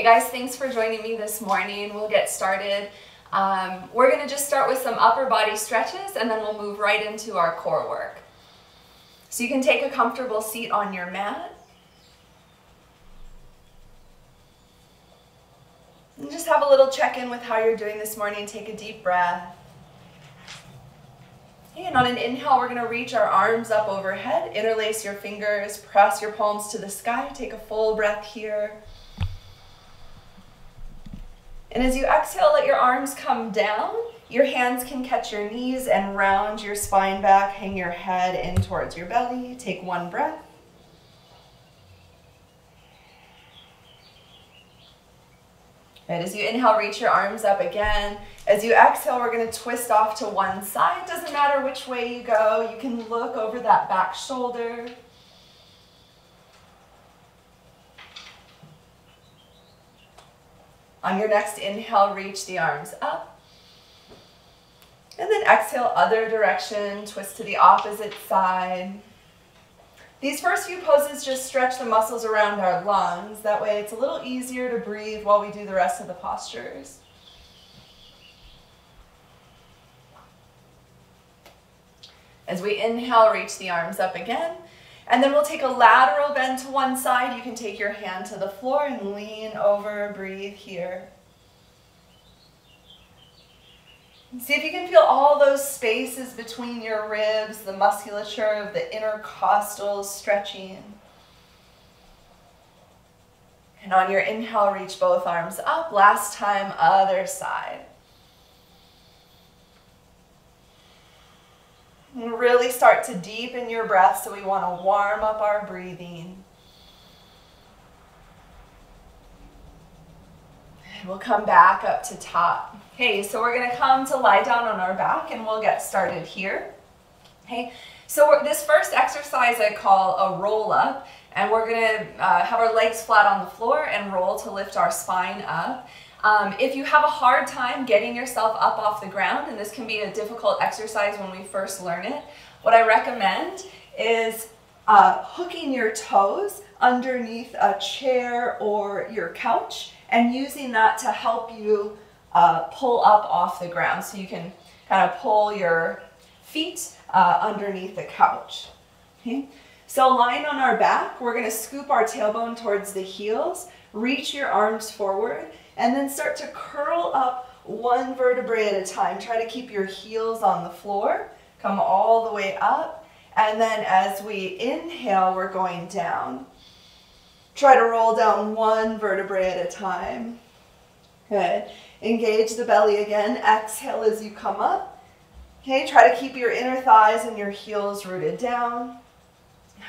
guys, thanks for joining me this morning. We'll get started. We're going to just start with some upper body stretches and then we'll move right into our core work. So you can take a comfortable seat on your mat. And just have a little check-in with how you're doing this morning. Take a deep breath. And on an inhale, we're going to reach our arms up overhead, interlace your fingers, press your palms to the sky. Take a full breath here. And as you exhale, let your arms come down. Your hands can catch your knees and round your spine back. Hang your head in towards your belly. Take one breath. Right, as you inhale, reach your arms up again. As you exhale, we're going to twist off to one side. Doesn't matter which way you go. You can look over that back shoulder. On your next inhale, reach the arms up. And then exhale, other direction, twist to the opposite side. These first few poses just stretch the muscles around our lungs. That way it's a little easier to breathe while we do the rest of the postures. As we inhale, reach the arms up again. And then we'll take a lateral bend to one side. You can take your hand to the floor and lean over, breathe here. See if you can feel all those spaces between your ribs, the musculature of the intercostals stretching. And on your inhale, reach both arms up. Last time, other side. And really start to deepen your breath, so we want to warm up our breathing. And we'll come back up to top. Okay, so we're going to come to lie down on our back and we'll get started here. Okay, so this first exercise I call a roll up, and we're going to have our legs flat on the floor and roll to lift our spine up. If you have a hard time getting yourself up off the ground, and this can be a difficult exercise when we first learn it, what I recommend is hooking your toes underneath a chair or your couch and using that to help you pull up off the ground, so you can kind of pull your feet underneath the couch. Okay? So lying on our back, we're going to scoop our tailbone towards the heels, reach your arms forward, and then start to curl up one vertebrae at a time. Try to keep your heels on the floor, come all the way up, and then as we inhale, we're going down. Try to roll down one vertebrae at a time. Good. Engage the belly again. Exhale as you come up. Okay, try to keep your inner thighs and your heels rooted down.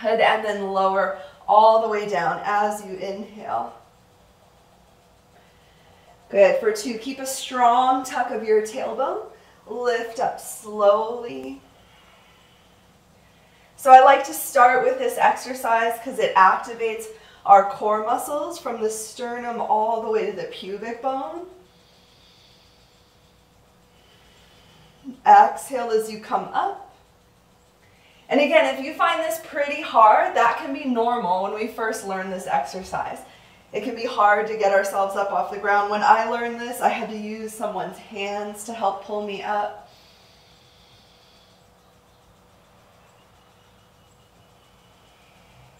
Good, and then lower all the way down as you inhale. Good. For two, keep a strong tuck of your tailbone. Lift up slowly. So I like to start with this exercise because it activates our core muscles from the sternum all the way to the pubic bone. Exhale as you come up. And again, if you find this pretty hard, that can be normal when we first learn this exercise. It can be hard to get ourselves up off the ground. When I learned this, I had to use someone's hands to help pull me up.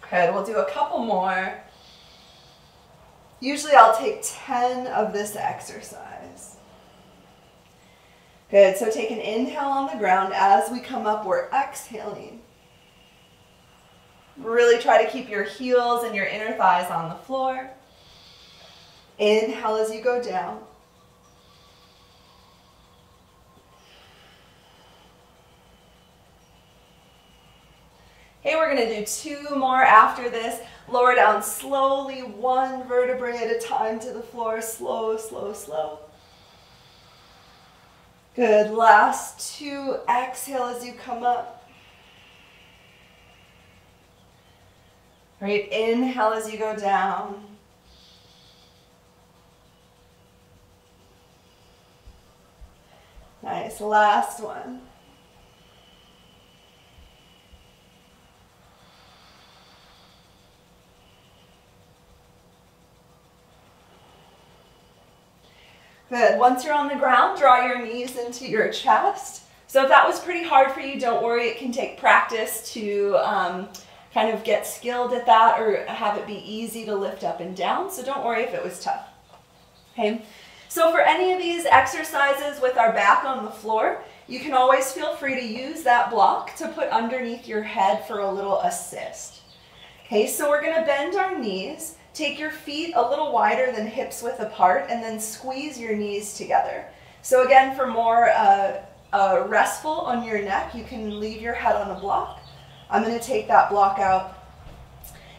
Good, we'll do a couple more. Usually I'll take 10 of this exercise. Good, so take an inhale on the ground. As we come up, we're exhaling. Really try to keep your heels and your inner thighs on the floor. Inhale as you go down. Okay, we're going to do two more after this. Lower down slowly, one vertebrae at a time to the floor. Slow, slow, slow. Good. Last two. Exhale as you come up. Great. Inhale as you go down. Nice. Last one. Good. Once you're on the ground, draw your knees into your chest. So if that was pretty hard for you, don't worry. It can take practice to kind of get skilled at that or have it be easy to lift up and down. So don't worry if it was tough. Okay. So for any of these exercises with our back on the floor, you can always feel free to use that block to put underneath your head for a little assist. Okay, so we're going to bend our knees. Take your feet a little wider than hips width apart and then squeeze your knees together. So again, for more restful on your neck, you can leave your head on a block. I'm going to take that block out.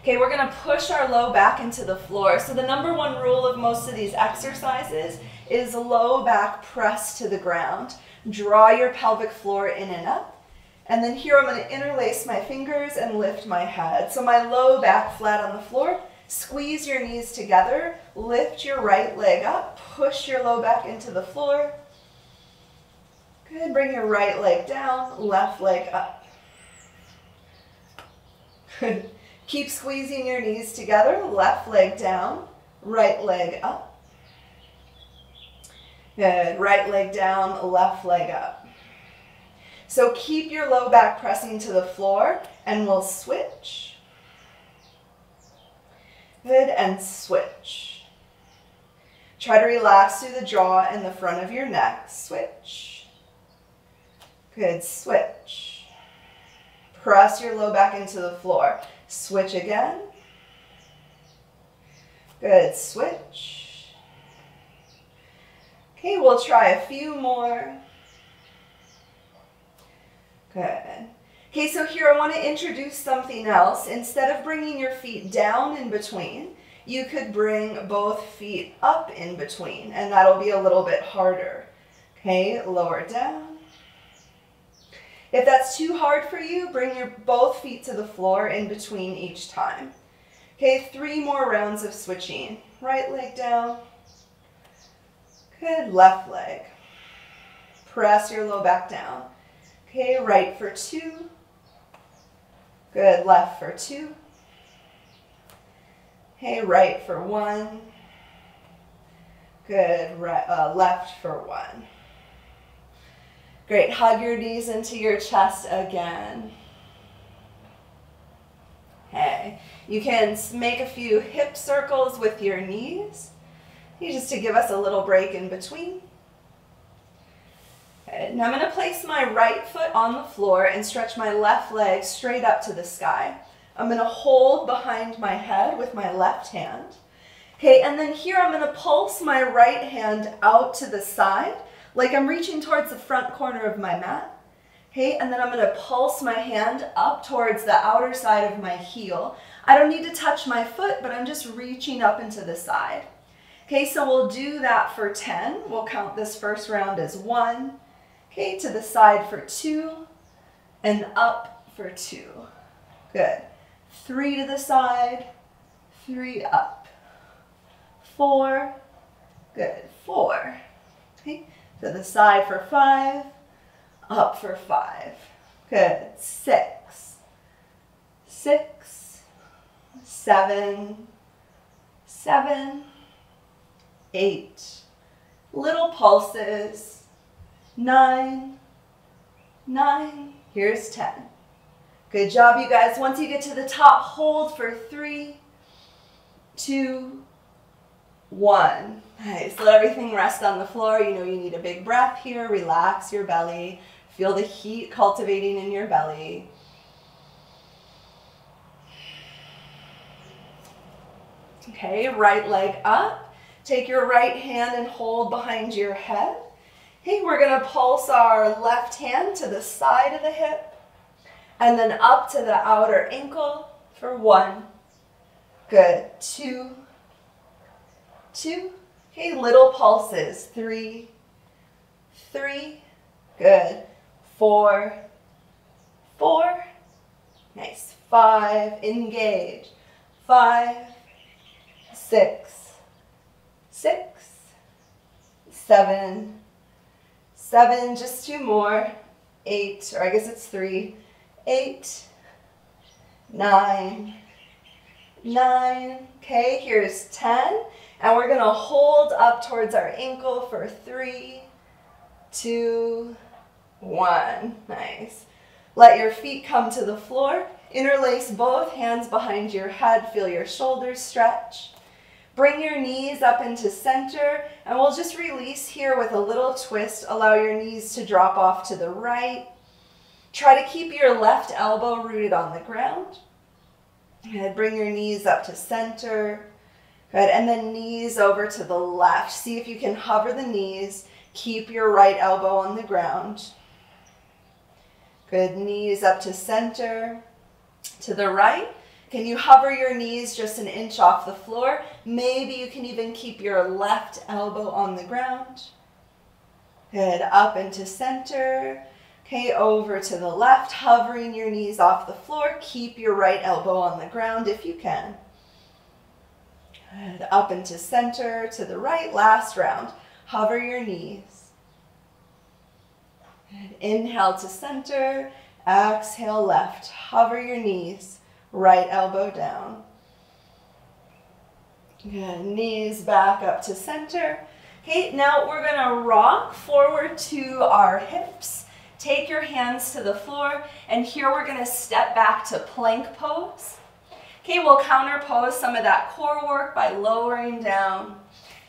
Okay, we're going to push our low back into the floor. So the number one rule of most of these exercises is low back press to the ground. Draw your pelvic floor in and up. And then here I'm going to interlace my fingers and lift my head. So my low back flat on the floor. Squeeze your knees together. Lift your right leg up. Push your low back into the floor. Good. Bring your right leg down. Left leg up. Good. Keep squeezing your knees together. Left leg down. Right leg up. Good. Right leg down. Left leg up. So keep your low back pressing to the floor and we'll switch. Good, and switch. Try to relax through the jaw and the front of your neck. Switch. Good, switch. Press your low back into the floor. Switch again. Good, switch. Okay, we'll try a few more. Good. Okay, so here I want to introduce something else. Instead of bringing your feet down in between, you could bring both feet up in between, and that'll be a little bit harder. Okay, lower down. If that's too hard for you, bring your both feet to the floor in between each time. Okay, 3 more rounds of switching. Right leg down. Good, left leg. Press your low back down. Okay, right for 2. Good, left for 2. Okay, right for 1. Good, right, left for 1. Great, hug your knees into your chest again. Okay, you can make a few hip circles with your knees, just to give us a little break in between. Okay, now I'm going to place my right foot on the floor and stretch my left leg straight up to the sky. I'm going to hold behind my head with my left hand. Okay, and then here I'm going to pulse my right hand out to the side, like I'm reaching towards the front corner of my mat. Okay, and then I'm going to pulse my hand up towards the outer side of my heel. I don't need to touch my foot, but I'm just reaching up into the side. Okay, so we'll do that for 10. We'll count this first round as 1. Okay, to the side for 2, and up for 2. Good. 3 to the side, 3 up. 4, good, 4. Okay, to the side for 5, up for 5. Good, 6, 6, 7, 7, 8. Little pulses. 9, 9, here's 10. Good job, you guys. Once you get to the top, hold for 3, 2, 1. Nice. Let everything rest on the floor. You know you need a big breath here. Relax your belly. Feel the heat cultivating in your belly. Okay, right leg up. Take your right hand and hold behind your head. Okay, we're going to pulse our left hand to the side of the hip and then up to the outer ankle for 1. Good. 2, 2. Okay, little pulses. 3, 3. Good. 4, 4. Nice. 5. Engage. 5, 6, 6, 7, 7, just 2 more, 8, or I guess it's 3, 8, 9, 9, okay, here's 10. And we're gonna hold up towards our ankle for 3, 2, 1. Nice. Let your feet come to the floor. Interlace both hands behind your head. Feel your shoulders stretch. Bring your knees up into center, and we'll just release here with a little twist. Allow your knees to drop off to the right. Try to keep your left elbow rooted on the ground. Good. Bring your knees up to center. Good. And then knees over to the left. See if you can hover the knees. Keep your right elbow on the ground. Good. Knees up to center. To the right. Can you hover your knees just an inch off the floor? Maybe you can even keep your left elbow on the ground. Good. Up into center. Okay, over to the left, hovering your knees off the floor. Keep your right elbow on the ground if you can. Good. Up into center, to the right, last round. Hover your knees. Good. Inhale to center, exhale left. Hover your knees, right elbow down. Good. Knees back up to center. Okay, now we're gonna rock forward to our hips. Take your hands to the floor, and here we're gonna step back to plank pose. Okay, we'll counterpose some of that core work by lowering down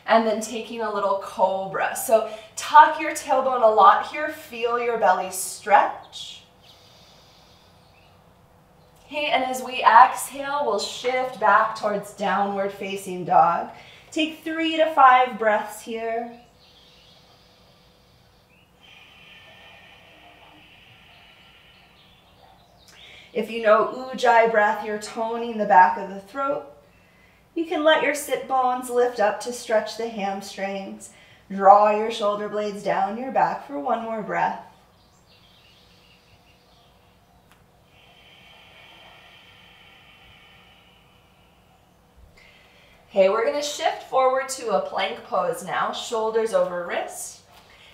and then taking a little cobra. So tuck your tailbone a lot here, feel your belly stretch. Okay, and as we exhale, we'll shift back towards downward facing dog. Take 3 to 5 breaths here. If you know Ujjayi breath, you're toning the back of the throat. You can let your sit bones lift up to stretch the hamstrings. Draw your shoulder blades down your back for one more breath. Okay, we're gonna shift forward to a plank pose now, shoulders over wrists.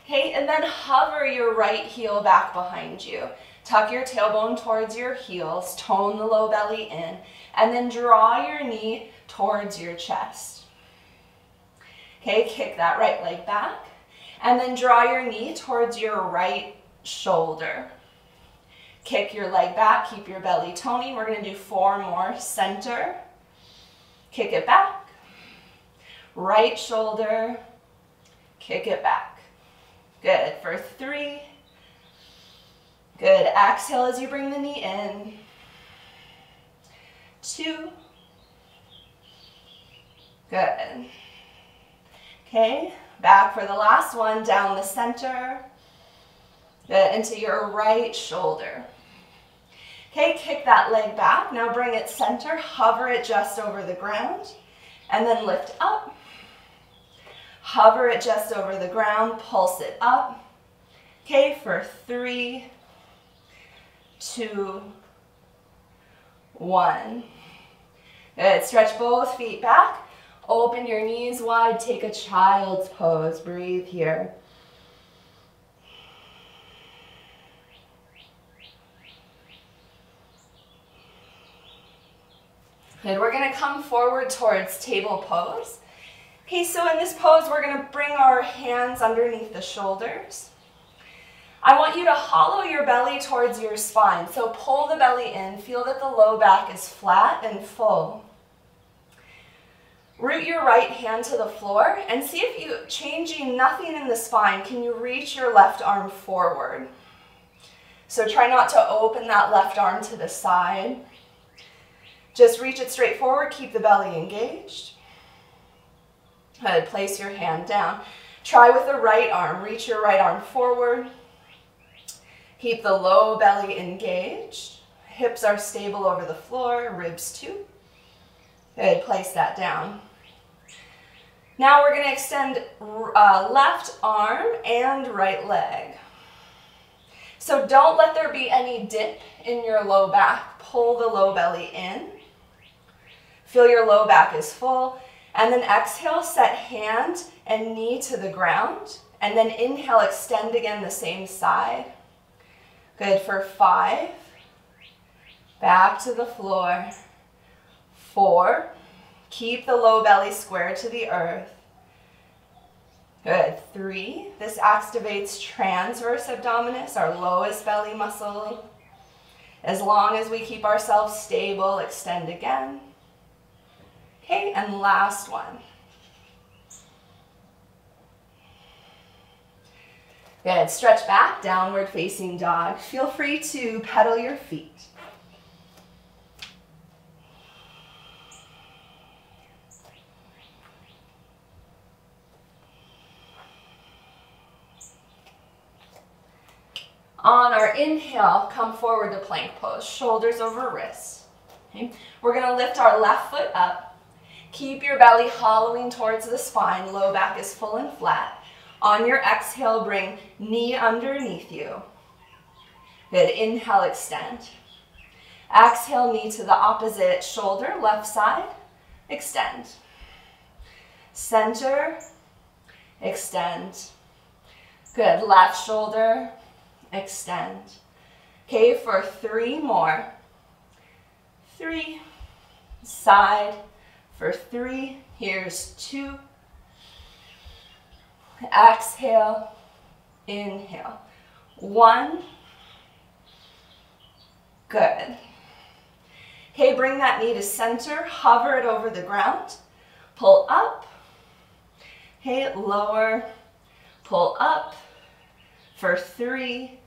Okay, and then hover your right heel back behind you. Tuck your tailbone towards your heels, tone the low belly in, and then draw your knee towards your chest. Okay, kick that right leg back, and then draw your knee towards your right shoulder. Kick your leg back, keep your belly toning. We're gonna do 4 more. Center, kick it back, right shoulder, kick it back. Good, for 3. Good, exhale as you bring the knee in. 2. Good. Okay, back for the last one, down the center. Good, into your right shoulder. Okay, kick that leg back. Now bring it center, hover it just over the ground, and then lift up. Hover it just over the ground, pulse it up. Okay, for 3, 2, 1. Good. Stretch both feet back. Open your knees wide. Take a child's pose. Breathe here. Good. We're going to come forward towards table pose. Okay, so in this pose, we're going to bring our hands underneath the shoulders. I want you to hollow your belly towards your spine. So pull the belly in. Feel that the low back is flat and full. Root your right hand to the floor and see if you, changing nothing in the spine, can you reach your left arm forward? So try not to open that left arm to the side. Just reach it straight forward. Keep the belly engaged. Good. Place your hand down. Try with the right arm. Reach your right arm forward. Keep the low belly engaged. Hips are stable over the floor, ribs too. Good, place that down. Now we're going to extend left arm and right leg. So don't let there be any dip in your low back. Pull the low belly in. Feel your low back is full. And then exhale, set hand and knee to the ground. And then inhale, extend again the same side. Good, for 5, back to the floor, 4, Keep the low belly square to the earth. Good. 3. This activates transverse abdominis, our lowest belly muscle. As long as we keep ourselves stable, extend again. Okay, and last one. Good. Stretch back, downward facing dog. Feel free to pedal your feet. On our inhale, come forward to plank pose, shoulders over wrists. Okay. We're going to lift our left foot up. Keep your belly hollowing towards the spine, low back is full and flat. On your exhale, bring knee underneath you. Good, inhale, extend. Exhale, knee to the opposite shoulder, left side, extend. Center, extend. Good, left shoulder, extend. Okay, for 3 more. 3, side, for 3, here's 2. Exhale, inhale. 1. Good. Okay, bring that knee to center, hover it over the ground. Pull up. Okay, lower, pull up. For 3,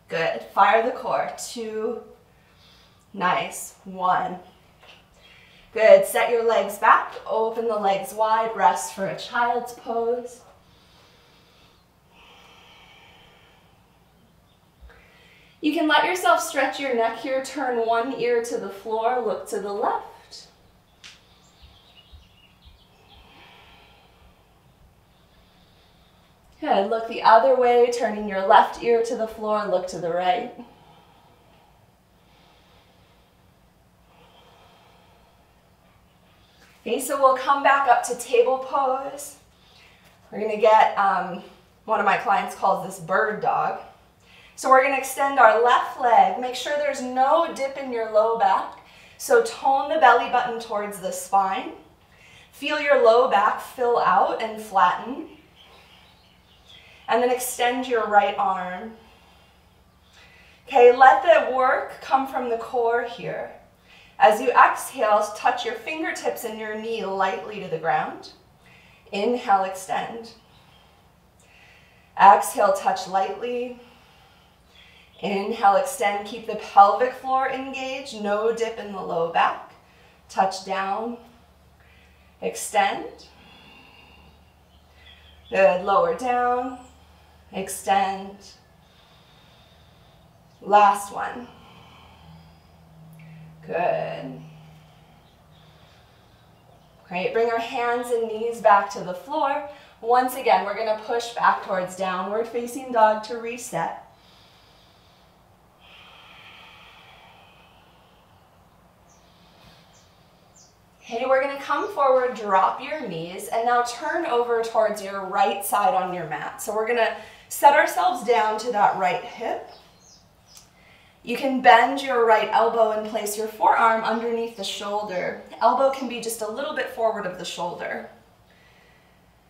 good. Fire the core. 2, nice. 1. Good. Set your legs back, open the legs wide, rest for a child's pose. You can let yourself stretch your neck here, turn one ear to the floor, look to the left. Good, look the other way, turning your left ear to the floor, look to the right. Okay, so we'll come back up to table pose. We're gonna get, one of my clients calls this bird dog. So we're going to extend our left leg. Make sure there's no dip in your low back. So tone the belly button towards the spine. Feel your low back fill out and flatten. And then extend your right arm. Okay, let the work come from the core here. As you exhale, touch your fingertips and your knee lightly to the ground. Inhale, extend. Exhale, touch lightly. Inhale, extend, keep the pelvic floor engaged, no dip in the low back. Touch down, extend. Good, lower down, extend. Last one. Good. Great, bring our hands and knees back to the floor. Once again, we're gonna push back towards downward facing dog to reset. Okay, we're going to come forward, drop your knees, and now turn over towards your right side on your mat. So we're going to set ourselves down to that right hip. You can bend your right elbow and place your forearm underneath the shoulder. Elbow can be just a little bit forward of the shoulder.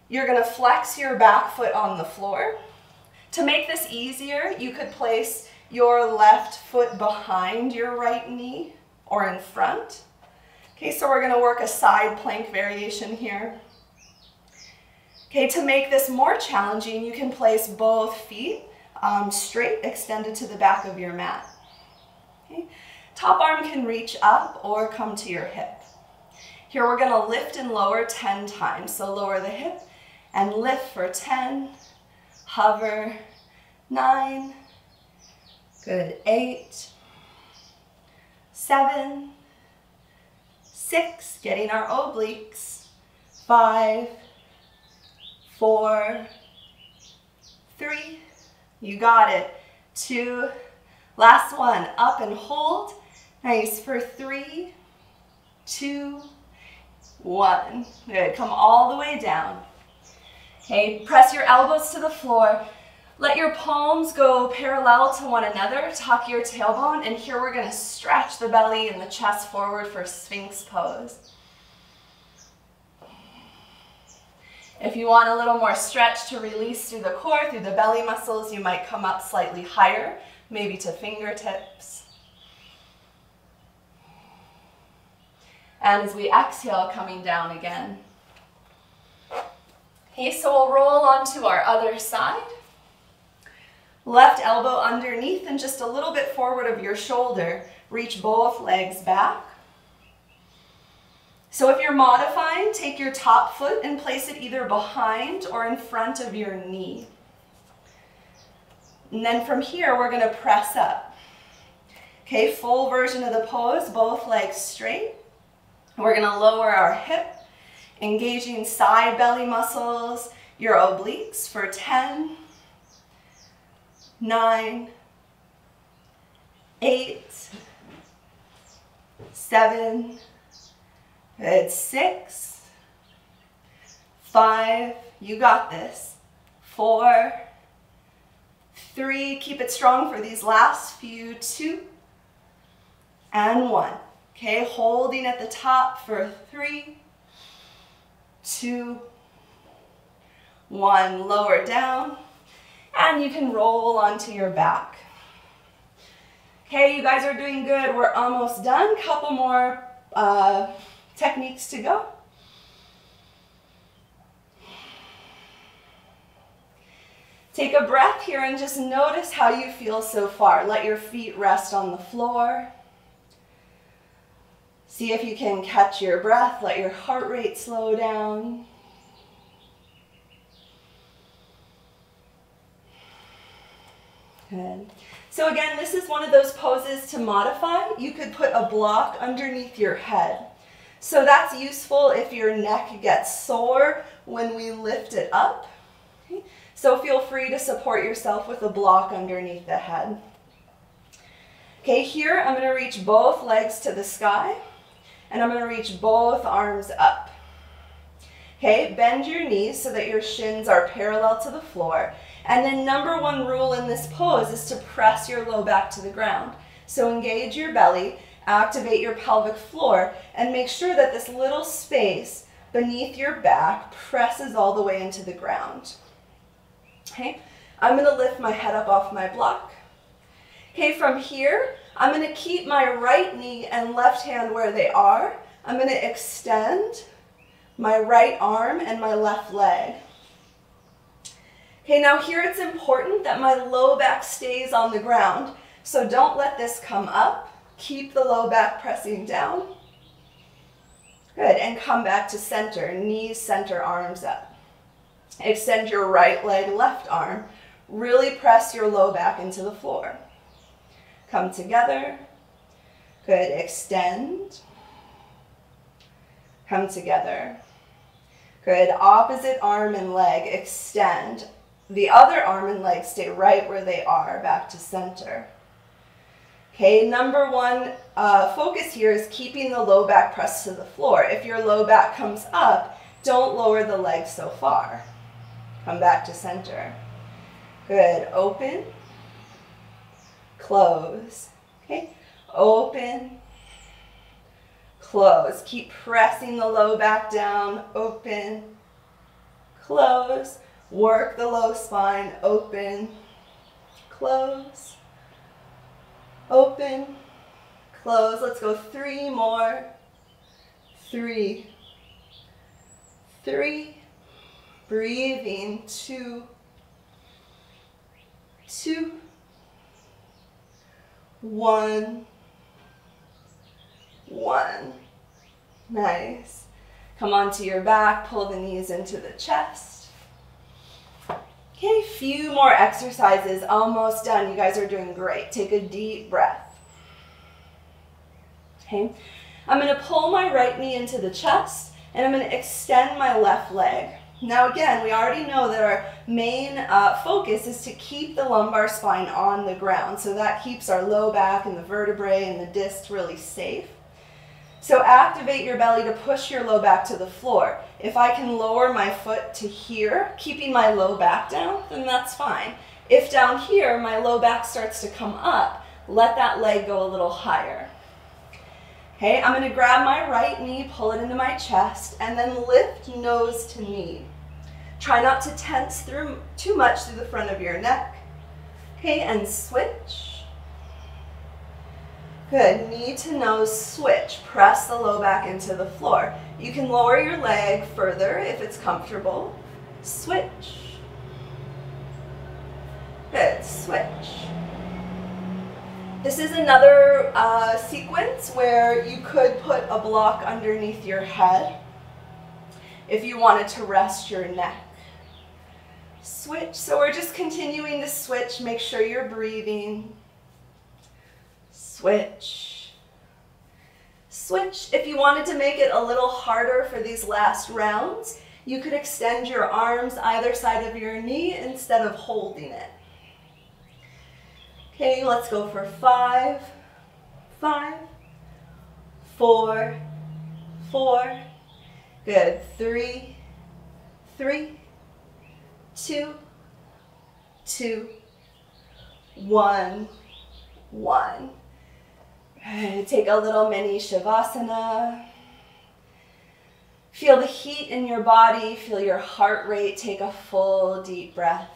You're going to flex your back foot on the floor. To make this easier, you could place your left foot behind your right knee or in front. Okay, so we're going to work a side plank variation here. Okay, to make this more challenging, you can place both feet straight, extended to the back of your mat. Okay. Top arm can reach up or come to your hip. Here we're going to lift and lower 10 times. So lower the hip and lift for 10, hover, 9, good, 8, 7, 6, getting our obliques, 5, 4, 3, you got it, 2, last one, up and hold, nice, for 3, 2, 1, good, come all the way down. Okay, press your elbows to the floor, let your palms go parallel to one another, tuck your tailbone, and here we're going to stretch the belly and the chest forward for Sphinx pose. If you want a little more stretch to release through the core, through the belly muscles, you might come up slightly higher, maybe to fingertips. And as we exhale, coming down again. Okay, so we'll roll onto our other side. Left elbow underneath and just a little bit forward of your shoulder. Reach both legs back. So if you're modifying, take your top foot and place it either behind or in front of your knee. And then from here, we're going to press up. Okay, full version of the pose, both legs straight. We're going to lower our hip, engaging side belly muscles, your obliques for 10, 9, 8, 7, it's 6, 5, you got this, 4, 3, keep it strong for these last few, 2, and 1. Okay, holding at the top for 3, 2, 1, lower down, and you can roll onto your back. Okay, you guys are doing good. We're almost done. Couple more techniques to go. Take a breath here and just notice how you feel so far. Let your feet rest on the floor. See if you can catch your breath. Let your heart rate slow down. Good. So again, this is one of those poses to modify. You could put a block underneath your head. So that's useful if your neck gets sore when we lift it up. Okay. So feel free to support yourself with a block underneath the head. Okay, here I'm going to reach both legs to the sky, and I'm going to reach both arms up. Okay, bend your knees so that your shins are parallel to the floor. And then number one rule in this pose is to press your low back to the ground. So engage your belly, activate your pelvic floor, and make sure that this little space beneath your back presses all the way into the ground. Okay, I'm going to lift my head up off my block. Okay, from here, I'm going to keep my right knee and left hand where they are. I'm going to extend my right arm and my left leg. Okay, now here it's important that my low back stays on the ground. So don't let this come up. Keep the low back pressing down. Good, and come back to center. Knees center, arms up. Extend your right leg, left arm. Really press your low back into the floor. Come together. Good, extend. Come together. Good, opposite arm and leg, extend. The other arm and leg stay right where they are, back to center. Okay, number one focus here is keeping the low back pressed to the floor. If your low back comes up, don't lower the leg so far. Come back to center. Good, open, close. Okay, open, close. Keep pressing the low back down, open, close. Work the low spine, open, close, open, close. Let's go 3 more. 3, 3, breathing, 2, 2, 1, 1. Nice. Come onto your back, pull the knees into the chest. Okay, few more exercises, almost done. You guys are doing great. Take a deep breath. Okay, I'm going to pull my right knee into the chest, and I'm going to extend my left leg. Now again, we already know that our main focus is to keep the lumbar spine on the ground, so that keeps our low back and the vertebrae and the disc really safe. So activate your belly to push your low back to the floor. If I can lower my foot to here, keeping my low back down, then that's fine. If down here, my low back starts to come up, let that leg go a little higher. Okay, I'm going to grab my right knee, pull it into my chest, and then lift nose to knee. Try not to tense through too much through the front of your neck. Okay, and switch. Good, knee to nose switch. Press the low back into the floor. You can lower your leg further if it's comfortable. Switch. Good, switch. This is another sequence where you could put a block underneath your head if you wanted to rest your neck. Switch. So we're just continuing to switch. Make sure you're breathing. Switch. Switch. If you wanted to make it a little harder for these last rounds, you could extend your arms either side of your knee instead of holding it. Okay, let's go for 5, 5, 4, 4. Good. 3, 3, 2, 2, 1, 1. Take a little mini Shavasana. Feel the heat in your body. Feel your heart rate. Take a full deep breath.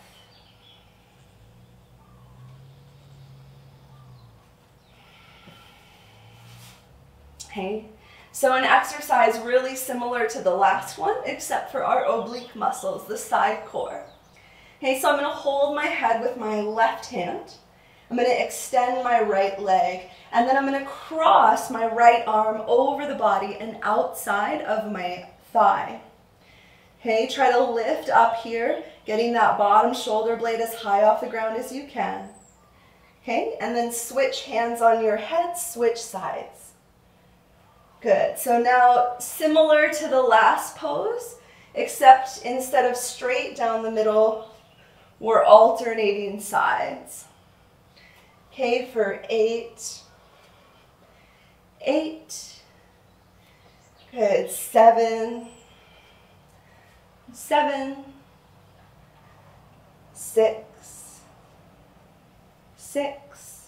Okay, so an exercise really similar to the last one, except for our oblique muscles, the side core. Okay, so I'm going to hold my head with my left hand. I'm going to extend my right leg, and then I'm going to cross my right arm over the body and outside of my thigh. Okay, try to lift up here, getting that bottom shoulder blade as high off the ground as you can. Okay, and then switch hands on your head, switch sides. Good, so now similar to the last pose, except instead of straight down the middle, we're alternating sides. Okay, for 8, 8, good, 7, 7, 6, 6,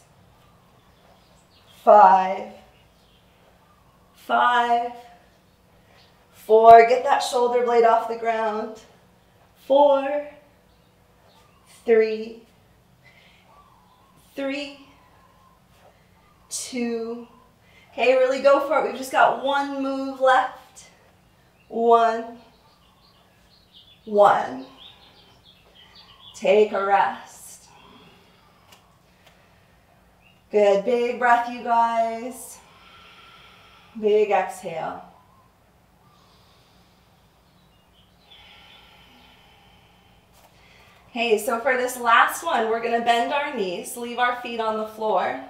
5, 5, 4, get that shoulder blade off the ground, 4, 3, 3, 2, okay, really go for it. We've just got one move left. 1, 1. Take a rest. Good, big breath, you guys. Big exhale. Okay, so for this last one, we're going to bend our knees, leave our feet on the floor.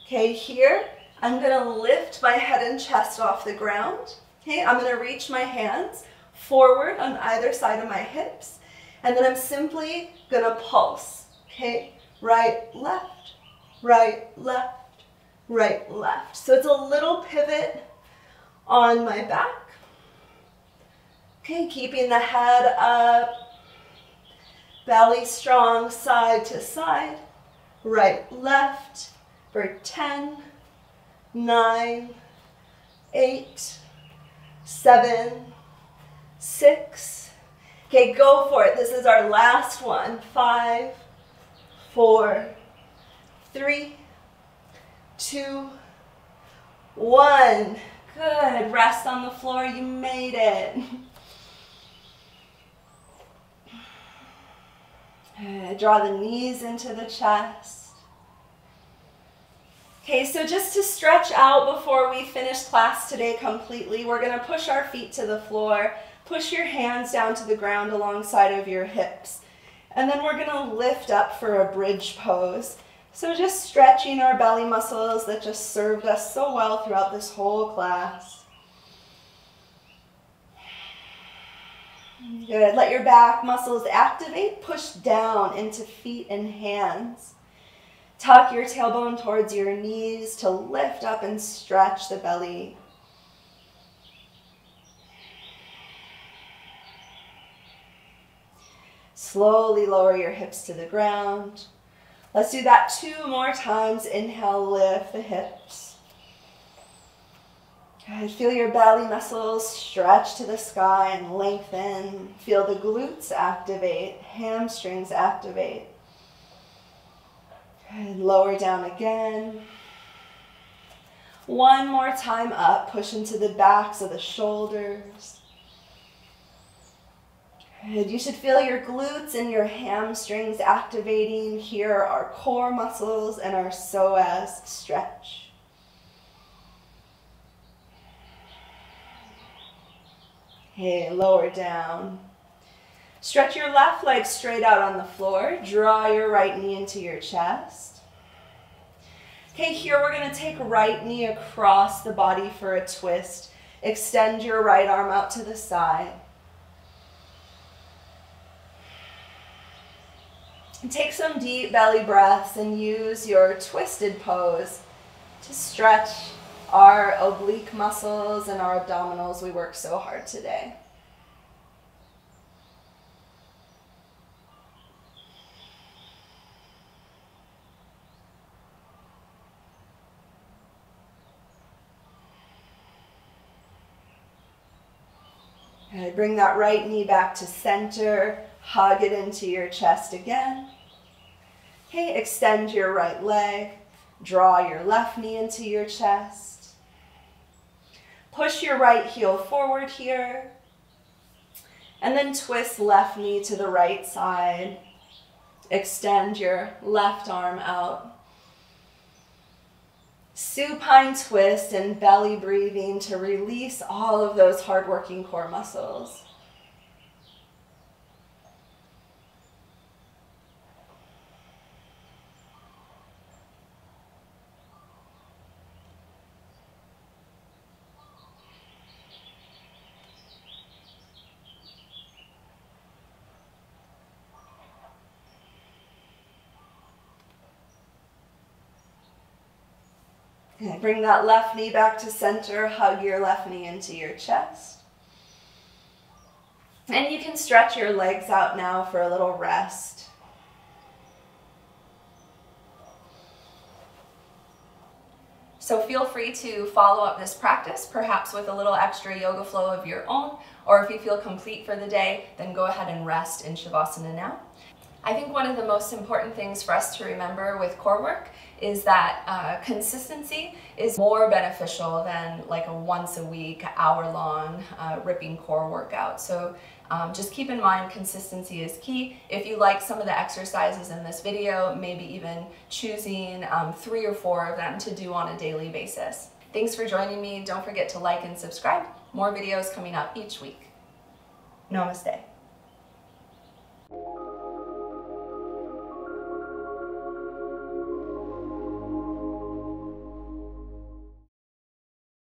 Okay, here, I'm going to lift my head and chest off the ground. Okay, I'm going to reach my hands forward on either side of my hips, and then I'm simply going to pulse. Okay, right, left, right, left, right, left. So it's a little pivot on my back. Okay, keeping the head up, belly strong, side to side, right, left, for 10, 9, 8, 7, 6. Okay, go for it. This is our last one. 5, 4, 3, 2, 1. Good. Rest on the floor. You made it. Draw the knees into the chest. Okay, so just to stretch out before we finish class today completely, we're going to push our feet to the floor, push your hands down to the ground alongside of your hips, and then we're going to lift up for a bridge pose. So just stretching our belly muscles that just served us so well throughout this whole class. Good. Let your back muscles activate. Push down into feet and hands. Tuck your tailbone towards your knees to lift up and stretch the belly. Slowly lower your hips to the ground. Let's do that 2 more times. Inhale, lift the hips. Good. Feel your belly muscles stretch to the sky and lengthen. Feel the glutes activate, hamstrings activate. Good. Lower down again. One more time up. Push into the backs of the shoulders. Good. You should feel your glutes and your hamstrings activating. Here are our core muscles and our psoas stretch. Okay, lower down. Stretch your left leg straight out on the floor. Draw your right knee into your chest. Okay, here we're going to take right knee across the body for a twist. Extend your right arm out to the side. And take some deep belly breaths and use your twisted pose to stretch our oblique muscles and our abdominals. We work so hard today. Good. Bring that right knee back to center. Hug it into your chest again. Okay, extend your right leg. Draw your left knee into your chest. Push your right heel forward here. And then twist left knee to the right side. Extend your left arm out. Supine twist and belly breathing to release all of those hard-working core muscles. Okay, bring that left knee back to center. Hug your left knee into your chest. And you can stretch your legs out now for a little rest. So feel free to follow up this practice, perhaps with a little extra yoga flow of your own, or if you feel complete for the day, then go ahead and rest in Shavasana now. I think one of the most important things for us to remember with core work is that consistency is more beneficial than like a once a week, hour-long ripping core workout. So just keep in mind consistency is key. If you like some of the exercises in this video, maybe even choosing 3 or 4 of them to do on a daily basis. Thanks for joining me. Don't forget to like and subscribe. More videos coming up each week. Namaste.